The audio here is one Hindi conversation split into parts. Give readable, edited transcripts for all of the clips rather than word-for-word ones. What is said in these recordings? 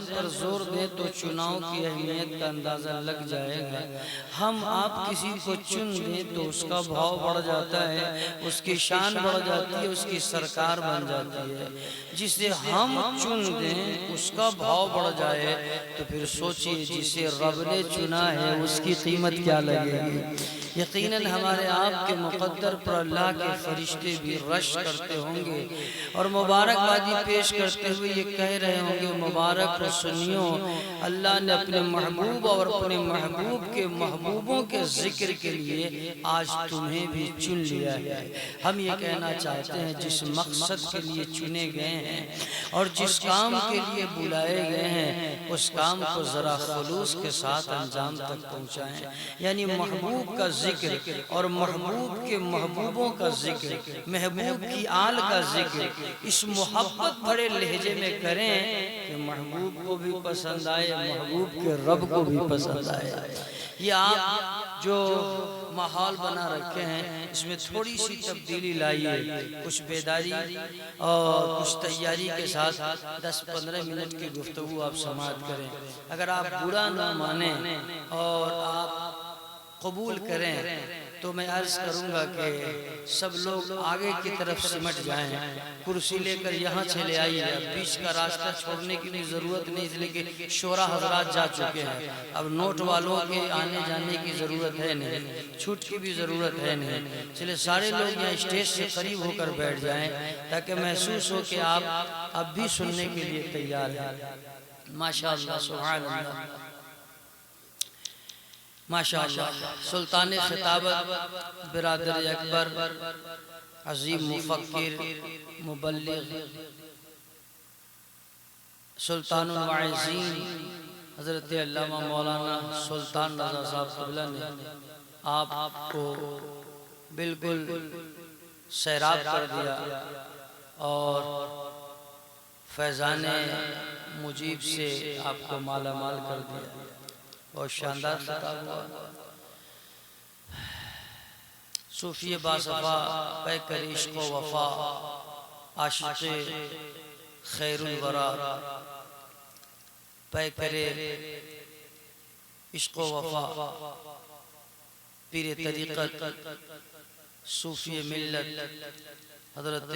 वज़न पर जोर दे तो चुनाव की अहमियत का अंदाज़ा लग जाएगा। हम आप किसी को चुन दें तो उसका भाव बढ़ जाता है, उसकी शान बढ़ जाती है, उसकी सरकार बन जाती है। जिसे हम चुन दें उसका भाव बढ़ जाए तो फिर सोचिए जिसे रब ने चुना है उसकी कीमत क्या लगेगी। यकीनन हमारे आपके मुक़द्दर पर अल्लाह के फरिश्ते भी रश करते होंगे और मुबारकबादी पेश करते हुए ये कह रहे होंगे, मुबारक हो सुनियो, अल्लाह ने अपने महबूब और अपने महबूब के महबूबों के जिक्र के लिए आज तुम्हें भी चुन लिया है। हम ये कहना चाहते हैं जिस मकसद के लिए चुने गए हैं और जिस काम के लिए बुलाए गए हैं उस काम को ज़रा खुलूस के साथ अंजाम तक पहुँचाएँ। यानी महबूब का जिक्र और महबूब के महबूबों का जिक्र, महबूब की आल का जिक्र इस मोहब्बत भरे लहजे में करें कि महबूब को भी पसंद आए, महबूब के रब को भी पसंद आए। ये आप जो माहौल बना रखे हैं इसमें थोड़ी सी तब्दीली लाइए, कुछ बेदारी और कुछ तैयारी के साथ 10-15 मिनट की गुफ्तगू आप समाप्त करें। अगर आप बुरा ना माने और आप कबूल करें तो मैं अर्ज़ करूँगा कि सब लोग आगे की तरफ सिमट जाएं, कुर्सी लेकर यहाँ चले आइए। बीच का रास्ता छोड़ने की भी ज़रूरत नहीं, इसलिए कि शोरा हज़रात जा चुके हैं। अब नोट वालों के आने जाने की ज़रूरत है नहीं, छूट की भी ज़रूरत है नहीं। चलिए सारे लोग यहाँ स्टेज से करीब होकर बैठ जाएँ ताकि महसूस हो कि आप अब भी सुनने के लिए तैयार हैं। माशाअल्लाह, सुभान अल्लाह, माशाअल्लाह। सुल्तान खिताबत बिरादर अकबर, अजीम मुफक्किर, मुबल्लिग, सुल्तानुल वाइज़ीन हज़रत अल्लामा मौलाना सुल्तान रज़ा साहब क़िबला ने आपको बिल्कुल सैराब कर दिया और फैज़ाने मुजीब से आपको माला माल कर दिया। बहुत शानदार खिताब हुआ। सूफी बासफ़ा पैकर इश्क़ व वफ़ा, आशिक़ खैरुल वरा, पैकरे इश्क़ व वफ़ा, पीर तरीक़त, सूफी मिल्लत हज़रत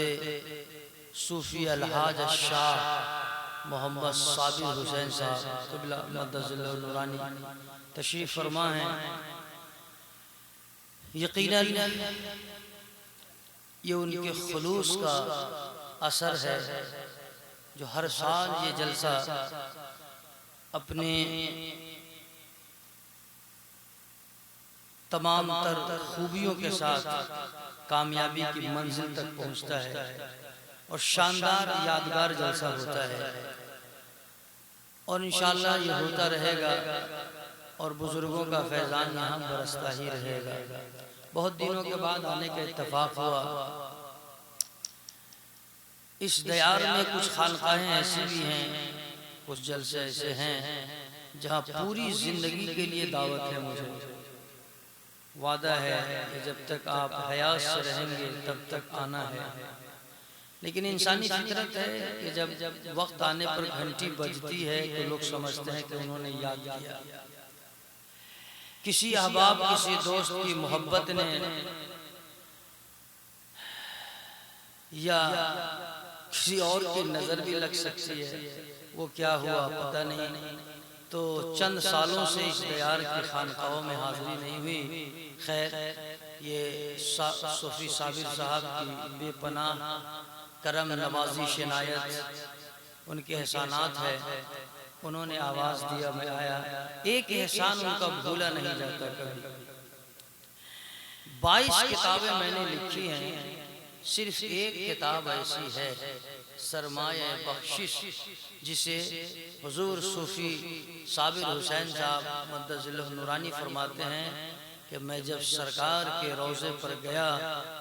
सूफी अलहाज शाह मोहम्मद साबिर हुसैन साहब क़िबला मद्दज़िल्लहु नूरानी तशरीफ़ फरमा हैं। यकीनन ये उनके खुलूस का असर है जो हर साल ये जलसा अपने तमाम तर खूबियों के साथ कामयाबी की मंजिल तक पहुँचता है और शानदार यादगार जलसा होता है और इंशाअल्लाह ये होता रहेगा और बुजुर्गों का फैज़ान यहाँ बरसता ही रहेगा। बहुत दिनों के बाद आने का इत्तेफाक हुआ। इस दयार में कुछ खानकाहें ऐसी भी हैं, कुछ जलसे ऐसे हैं जहाँ पूरी ज़िंदगी के लिए दावत है। मुझे वादा है कि जब तक आप हयात से रहेंगे तब तक आना है। लेकिन इंसानी फितरत है कि जब वक्त आने पर घंटी बजती है तो लोग समझते हैं कि उन्होंने याद किया। किसी अहबाब, किसी दोस्त की मोहब्बत ने या किसी और की नज़र भी लग सकती है, वो क्या हुआ पता नहीं। तो चंद सालों से इस दयार की खानकाहों में हाज़िरी नहीं हुई। खैर, ये सूफी साबिर साहब की बेपनाह करम नवाजी शनायत उनके एहसानात है। उन्होंने आवाज़ दिया, मैं आया। एक एहसान उनका भूला नहीं जाता कभी। 22 किताबें मैंने लिखी हैं, सिर्फ एक किताब ऐसी है सरमाया बख्शिश, जिसे हुजूर सूफी साबिर हुसैन साहब मद्दज़िल्लहु नूरानी फरमाते हैं कि मैं जब सरकार के रोज़े पर गया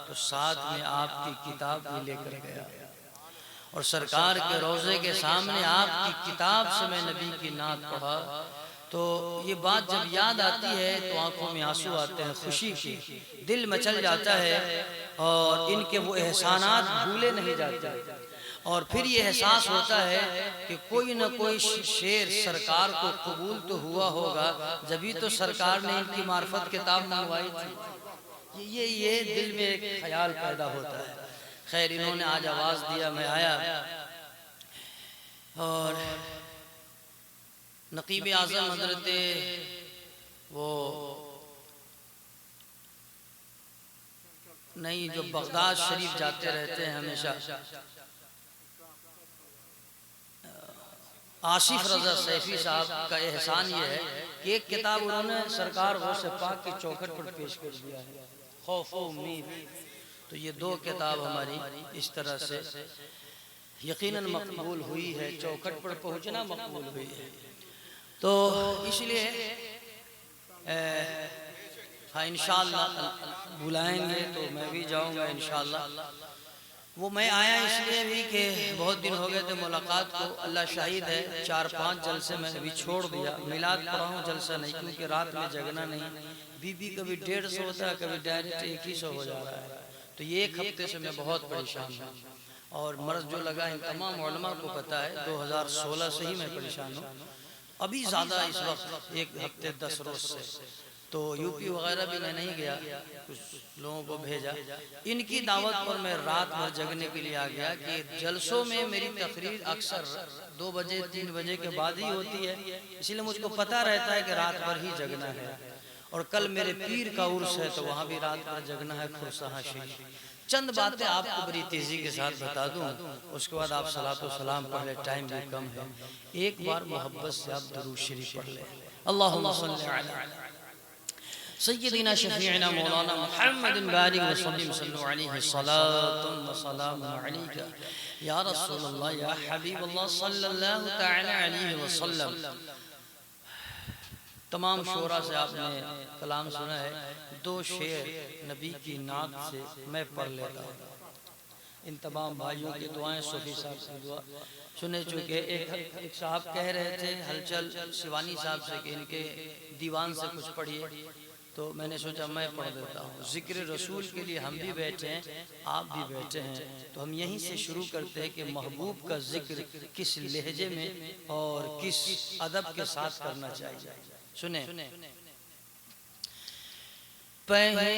तो साथ में आपकी किताब भी लेकर गया और सरकार के रोज़े के सामने आपकी किताब से मैं नबी की नात पढ़ा। तो ये बात जब याद आती है तो आंखों में आंसू आते हैं खुशी की, दिल मचल जाता है और इनके वो एहसानात भूले नहीं जाते। और फिर ये एहसास होता है कि कोई ना कोई शेर सरकार को कबूल तो हुआ होगा, जभी तो सरकार ने इनकी मार्फत किताब मंगवाई थी। ये दिल में एक ख्याल पैदा होता है। खैर, इन्होंने आज आवाज़ दिया, मैं आया और नकीब आज़म हज़रत वो नहीं जो बगदाद शरीफ जाते रहते हैं हमेशा, आसिफ रज़ा सैफी साहब का एहसान ये है कि एक किताब उन्होंने सरकार गौसे पाक की चौखट पर पेश कर दिया है, खौफ व उम्मीद। तो ये दो किताब हमारी इस तरह से यकीनन मकबूल हुई है, चौखट पर पहुंचना मकबूल हुई है। तो इसलिए हाँ इंशाअल्लाह बुलाएंगे तो मैं भी जाऊंगा इंशाअल्लाह। वो मैं आया इसलिए भी कि बहुत दिन हो गए थे मुलाकात को, अल्लाह शाहिद है 4-5 जलसे मैं अभी छोड़ दिया। मिलाद पढ़ा हूँ, जलसा नहीं, क्योंकि रात में जगना नहीं। बीबी कभी 150 होता है, कभी डायरेक्ट 100 हो जा रहा है। तो ये एक हफ्ते से मैं बहुत परेशान हूँ और मर्ज जो लगा इन तमाम उलमा को पता है, 2016 से ही मैं परेशान हूँ। अभी ज़्यादा इस वक्त 1 हफ्ते 10 रोज से। तो यूपी वगैरह भी मैं नहीं गया, कुछ लोगों को भेजा। इनकी दावत पर मैं रात भर जगने के लिए आ गया कि जलसों में मेरी तकरीर अक्सर 2 बजे 3 बजे के बाद ही होती है, इसलिए मुझको पता रहता है कि रात भर ही जगना है। और कल मेरे पीर का उर्स है तो वहाँ भी रात भर जगना है, खुरसहा शरीफ। चंद बातें आपको बड़ी तेजी के साथ बता दूं, उसके बाद आप सलात व सलाम पढ़ ले, टाइम भी कम है। एक बार मोहब्बत से आप दुरूद शरीफ पढ़ ले, अल्लाहुम्मा सल्ली अला सय्यदिना शफीअना मौलाना मुहम्मद बारिक वसल्लम सल्लु अलैहि सलातुन व सलामुन अलैका या रसूलल्लाह या हबीबल्लाह सल्लल्लाहु तआला अलैहि वसल्लम। तमाम शोरा से आपने कलाम सुना है, 2 शेर नबी की नात से मैं पढ़ लेता हूँ। इन तमाम भाइयों की दुआएं, सूफी साहब की दुआ सुने चुके। एक साहब कह रहे थे हलचल शिवानी साहब से कि इनके दीवान से कुछ पढ़िए, तो मैंने सोचा मैं पढ़ देता हूँ। जिक्र रसूल के लिए हम भी बैठे हैं, आप भी बैठे हैं, तो हम यहीं से शुरू करते हैं कि महबूब का जिक्र किस लहजे में और किस अदब के साथ करना चाहिए। सुने, पहले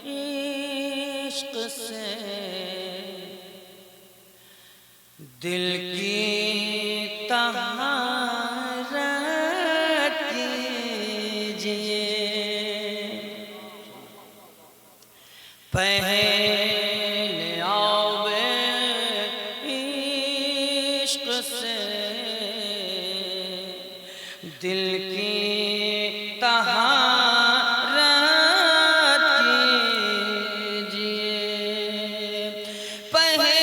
इश्क से दिल की तहारत कीजिए, पहले आओ इश्क से दिल की तहारत कीजिए, पहले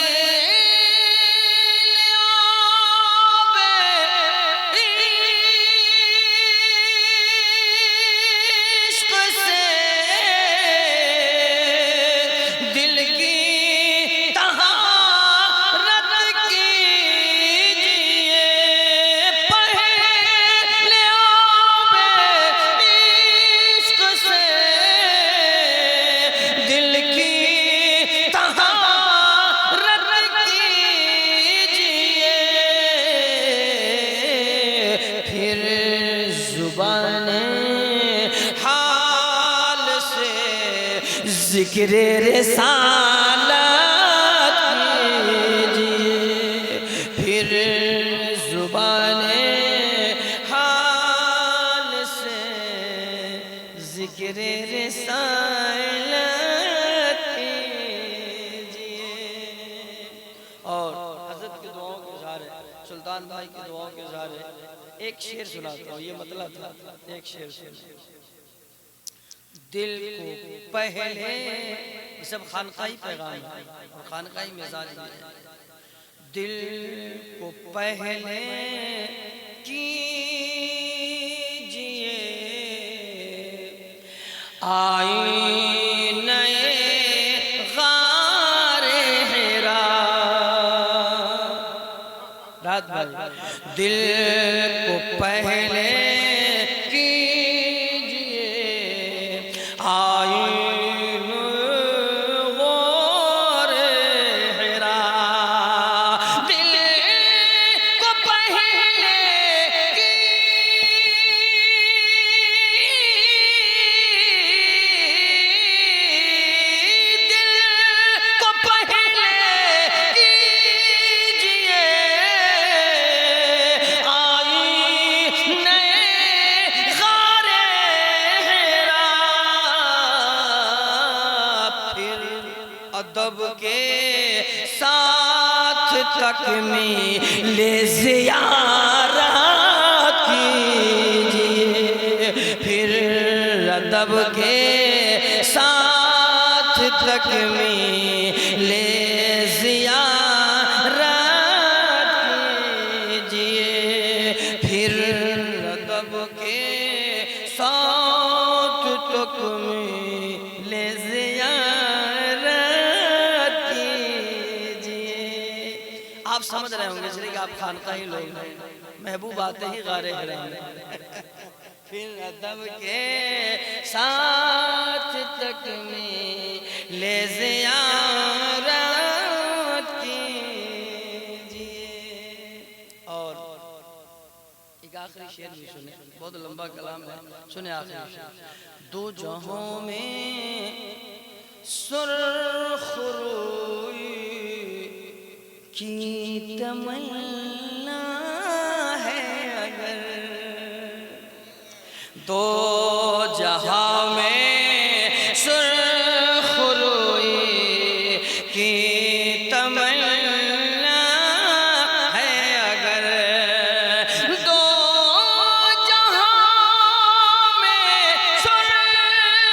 इश्क से दिल की तहारत कीजिए, पहले इश्क से दिल की तहारत कीजिए, फिर ज़ुबाने हाल से ज़िक्र रिसालत कीजिए, फिर ज़ुबाने हाल से ज़िक्र रिसालत कीजिए। और हज़रत की दुआओं के इज़हार, सुल्तान भाई की दुआओं के इज़हार, एक शेर सुनाता हूँ, ये मतलब था, एक शेर सुना। दिल को पहले, ये सब खानकाई पैगाम है और खानकाई मिजाज में है। दिल को पहले कीजिए आईने गारे हिरा, रात भर दिल को पहले कीजिए आईने गारे तक मिले ज़ियारत कीजिए, फिर अदब के साथ तक मिले ज़ियारत कीजिए, फिर अदब के साथ तक मिले ज़ियारत कीजिए। आप समझ रहे होंगे इसलिए कि आप खानकाही लोग हैं, महबूब आते ही गारे हैं। फिर अदब के साथ तक मिले ज़ियारत कीजिए। और एक आखिरी शेर भी सुने, बहुत लंबा कलाम है, सुने आखिरी शेर। दो जहां में सुर्ख रूई की तमन्ना है अगर, दो जहां में सुर्ख रूई की तमन्ना है अगर, दो जहां में सुर्ख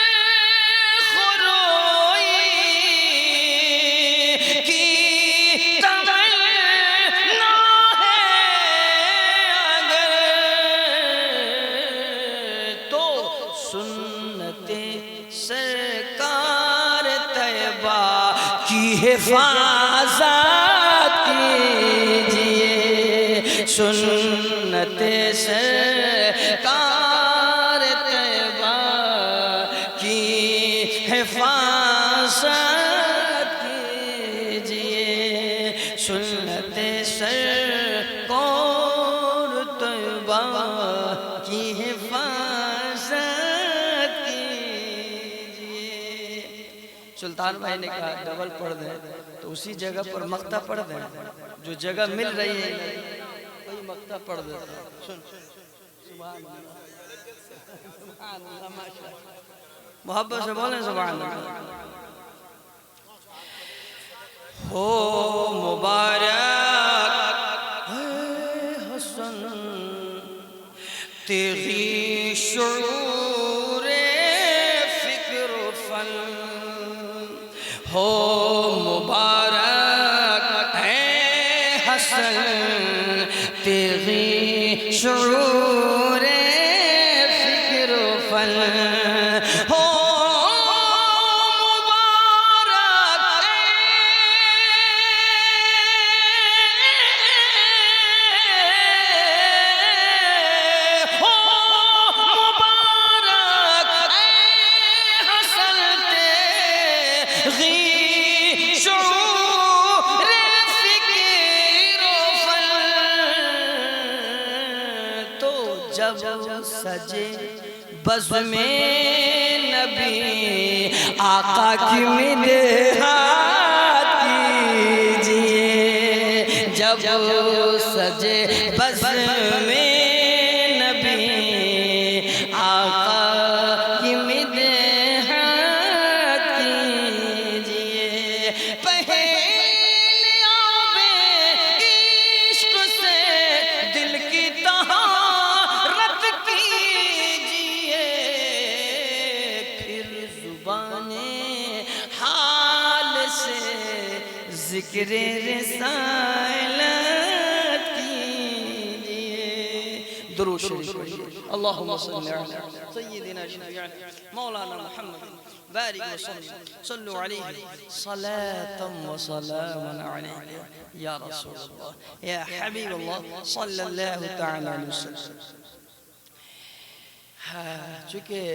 रूई की तमन्ना है अगर, तो सुन्नते सरकार तैयबा की हिफाजत कीजिए, सुन्नते सरकार तैयबा की हिफाजत कीजिए, सुन्नते सरकार तैयबा की हिफाजत कीजिए। सुल्तान भाई ने कहा डबल पढ़ दें तो उसी जगह पर मक्ता पढ़ दें, जो जगह मिल रही है वही मक्ता पढ़ दे। सुन सुभान अल्लाह, सुभान अल्लाह, माशाअल्लाह, मोहब्बत से बोलें सुभान अल्लाह। हो मुबारक है हसन तेरी शऊरे फिक्र फन, हो मुबारक है हसन तेरी शऊरे फिक्र फन, हो मुबारक हो मुबारक हसन तेरी शऊरे फिक्र फन, तो जब सजे बज़ में नबी आका की मिदहात कीजिए, जब सजे बज़ में नबी आका की मिदहात कीजिए, पहले आबे इश्क से दिल की तहारत कीजिए, फिर जुबाने हाल से जिक्र रिसालत कीजिए। दुरूद शरीफ पढ़िए। अल्लाहुम्मा सल्ली अला सय्यिदिना शफीअना मौलाना मुहम्मद बारिक सल्लु अलैहि सलातम व सलामन अलैहि या रसूलल्लाह या हबीबल्लाह सल्लल्लाहु तआला अलैहि वसल्लम। चूँकि